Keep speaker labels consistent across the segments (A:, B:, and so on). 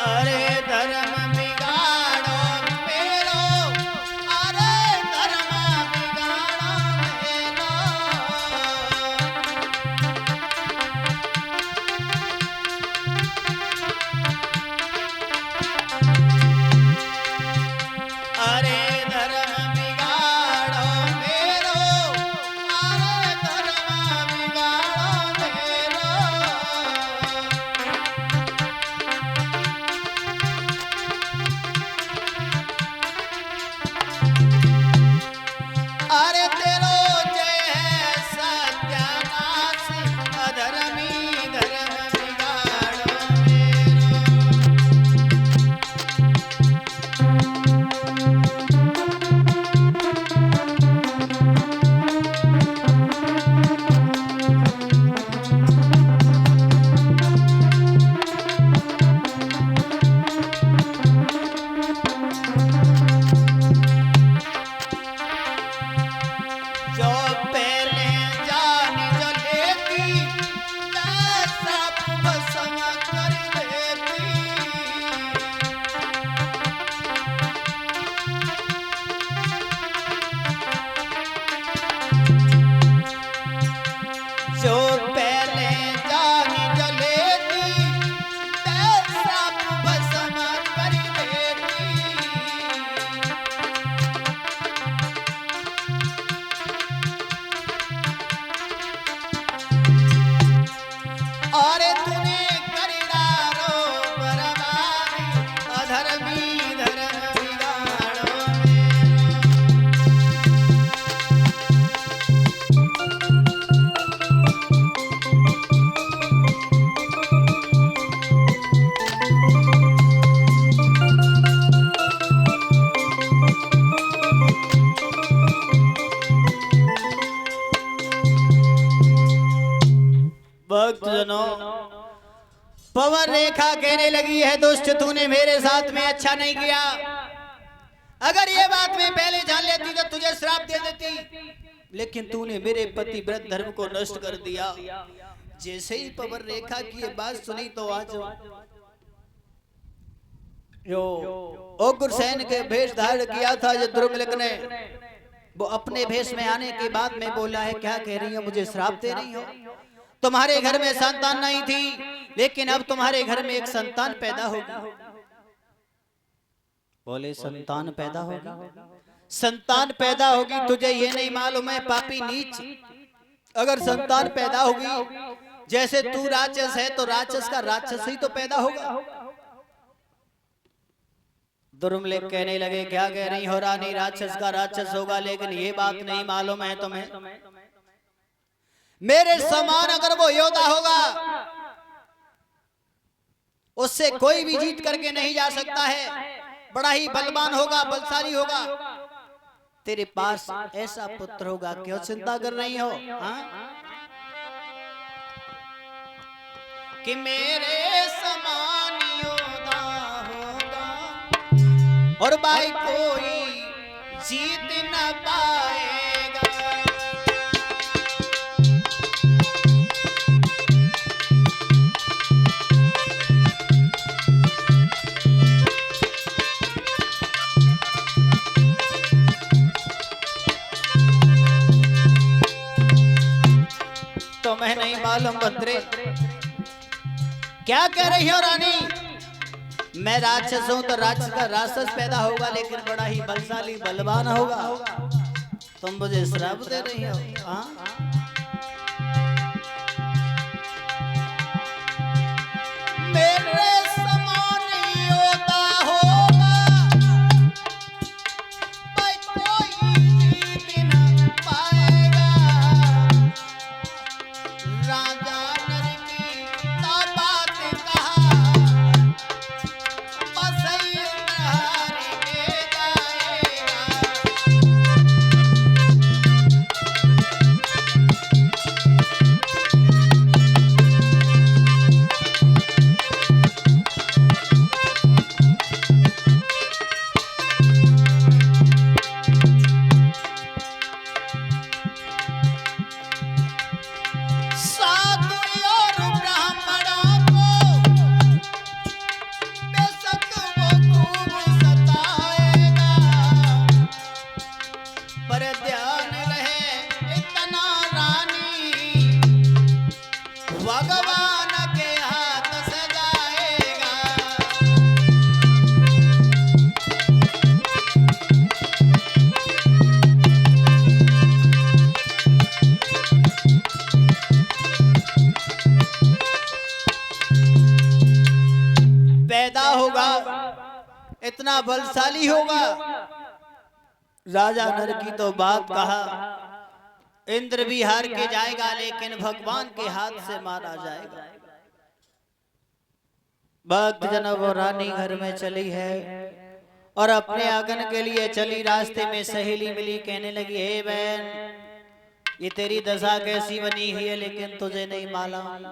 A: अरे धर्म बिगाड़ो मेरो, अरे धर्म बिगाड़ो मेरो। अरे धर्म बिगाड़ो मेरो, अरे धर्म बिगाड़ो मेरो। अरे तेरो जय है सत्यानाश, अधर्मी धर्म बिगाड़ो मेरो। जो पहले जान जो लेती, वैसा भस्म कर देती। जो पहले जान जो लेती, वैसा भस्म कर देती। और तूने कर डालो बर्बादी, अधर्मी धर्म बिगाड़ो भक्तजनों, पवन रेखा कहने लगी है, दुष्ट तूने मेरे साथ में अच्छा नहीं किया। अगर ये बात मैं पहले जान लेती तो तुझे श्राप दे देती, लेकिन तूने मेरे पति व्रत धर्म को नष्ट कर दिया। जैसे ही पवन रेखा की ये बात सुनी तो आज जो उग्रसेन के भेष धारण किया था जो द्रुमलिक ने, वो अपने भेष में आने के बाद में बोला है, क्या कह रही हो, मुझे श्राप दे रही हो? तुम्हारे घर में संतान नहीं थी, लेकिन अब तुम्हारे घर में एक संतान पैदा होगी। बोले संतान पैदा होगी, संतान पैदा होगी, तुझे ये नहीं मालूम है पापी नीच, अगर संतान पैदा होगी, जैसे तू राक्षस है तो राक्षस का राक्षस ही तो पैदा होगा। दुर्मलिक कहने लगे, क्या कह रही हो रानी, राक्षस का राक्षस होगा, लेकिन ये बात नहीं मालूम है तुम्हें, मेरे समान अगर वो योद्धा होगा, उससे कोई भी जीत करके नहीं जा सकता है, बड़ा ही बलवान होगा, बलशाली होगा। तेरे पास ऐसा पुत्र होगा, क्यों चिंता कर रही हो? कि मेरे समान योद्धा होगा और भाई कोई जीत न पाएगा। तो मैं नहीं मालूम भद्रे, क्या कह रही हो रानी? मैं राक्षस हूं तो राक्षस का राक्षस पैदा होगा, लेकिन बड़ा ही बलशाली बलवान होगा। तुम मुझे श्राप दे रही हो? मेरे समान योद्धा होगा, भाई कोई जीत न पाएगा। राजा नर की ना बात कहा, बस इंद्रहार के जाएगा। पैदा होगा, इतना बलशाली होगा। राजा नर की तो बात कहा, इंद्र भी हार के जाएगा लेकिन भगवान के हाथ से मारा जाएगा। भक्त जनब और रानी घर में चली है और अपने आंगन के लिए चली। रास्ते में सहेली मिली, कहने लगी, हे बहन, ये तेरी दशा कैसी बनी हुई है, लेकिन तुझे नहीं मालूम।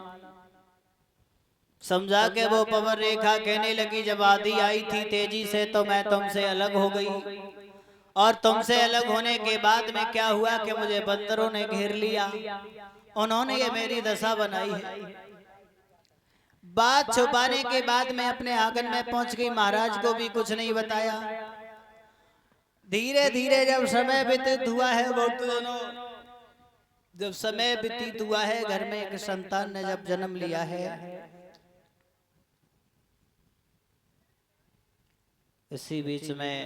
A: समझा के वो पवन रेखा कहने लगी, जब आदि आई थी तेजी से तो मैं तुमसे अलग हो गई, और तुमसे अलग होने के बाद में क्या हुआ कि मुझे बंदरों ने घेर लिया, उन्होंने ये मेरी दशा बनाई है। बात छुपाने के बाद मैं अपने आंगन में पहुंच गई, महाराज को भी कुछ नहीं बताया। धीरे धीरे जब समय व्यतीत हुआ है, वो जब समय व्यतीत हुआ है, घर में एक संतान ने जब जन्म लिया है, इसी बीच में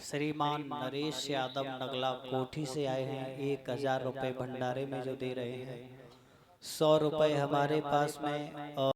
A: श्रीमान नरेश यादव नगला कोठी से आए हैं। 1000 रुपए भंडारे में जो दे रहे हैं, 100 रुपए हमारे पास में और